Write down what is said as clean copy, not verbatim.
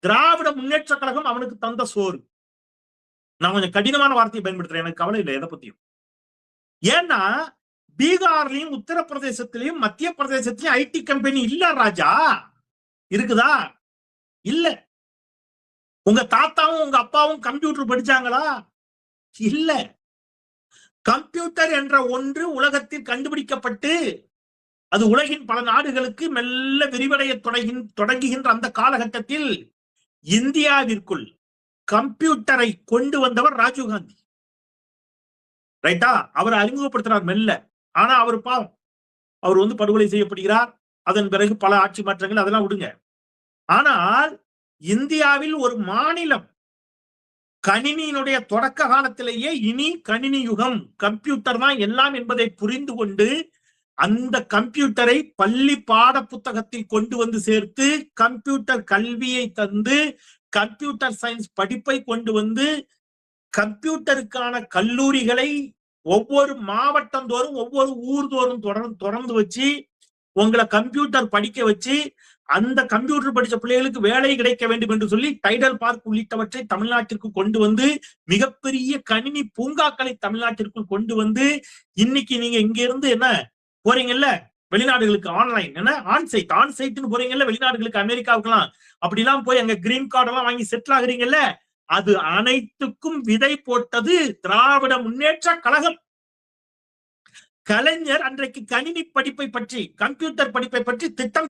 திராவிட முன்னேற்ற கழகம் அவனுக்கு தந்த சோறு. நான் கொஞ்சம் கடினமான வார்த்தையை பயன்படுத்துறேன், எனக்கு கவலை இல்லை எதை பத்தியும். ஏன்னா பீகார்லயும் உத்தரப்பிரதேசத்திலையும் மத்திய பிரதேசத்திலையும் ஐடி கம்பெனி இல்ல ராஜா. இருக்குதா? இல்ல. உங்க தாத்தாவும் உங்க அப்பாவும் கம்ப்யூட்டர் படிச்சாங்களா? இல்ல. கம்ப்யூட்டர் என்ற ஒன்று உலகத்தில் கண்டுபிடிக்கப்பட்டு அது உலகின் பல நாடுகளுக்கு மெல்ல விரிவடைய தொடங்குகின்ற அந்த காலகட்டத்தில் இந்தியாவிற்குள் கம்ப்யூட்டரை கொண்டு வந்தவர் ராஜீவ்காந்தி. ரைட்டா? அவர் அறிமுகப்படுத்தினார் மெல்ல. ஆனா அவர் பாவம், அவர் படுகொலை செய்யப்படுகிறார். அதன் பிறகு பல ஆட்சி மாற்றங்கள், அதெல்லாம் விடுங்க. ஆனால் இந்தியாவில் ஒரு மாநிலம் கணினியினுடைய தொடக்க காலத்திலேயே இனி கணினி யுகம், கம்ப்யூட்டர் தான் எல்லாம் என்பதை புரிந்து கொண்டு அந்த கம்ப்யூட்டரை பள்ளி பாட புத்தகத்தில் கொண்டு வந்து சேர்த்து கம்ப்யூட்டர் கல்வியை தந்து கம்ப்யூட்டர் சயின்ஸ் படிப்பை கொண்டு வந்து கம்ப்யூட்டருக்கான கல்லூரிகளை ஒவ்வொரு மாவட்டம் தோறும் ஒவ்வொரு ஊர் தோறும் தொடர்ந்து வச்சு உங்களை கம்ப்யூட்டர் படிக்க வச்சு அந்த கம்ப்யூட்டர் படிச்ச பிள்ளைகளுக்கு வேலை கிடைக்க வேண்டும் என்று சொல்லி டைடல் பார்க் உள்ளிட்டவற்றை தமிழ்நாட்டிற்கு கொண்டு வந்து மிகப்பெரிய கணினி பூங்காக்களை தமிழ்நாட்டிற்குள் கொண்டு வந்து இன்னைக்கு நீங்க இங்க இருந்து என்ன போறீங்கல்ல வெளிநாடுகளுக்கு ஆன்லைன், என்ன ஆன்சைட்னு போறீங்கல்ல வெளிநாடுகளுக்கு, அமெரிக்காவுக்குலாம் அப்படிலாம் போய் அங்க கிரீன் கார்டு எல்லாம் வாங்கி செட்டில் ஆகுறீங்கல்ல, அது அனைத்துக்கும் விதை போட்டது திராவிட முன்னேற்ற கழகம். கலைஞர் அன்றைக்கு கணினி படிப்பை பற்றி, கம்ப்யூட்டர் படிப்பை பற்றி திட்டம்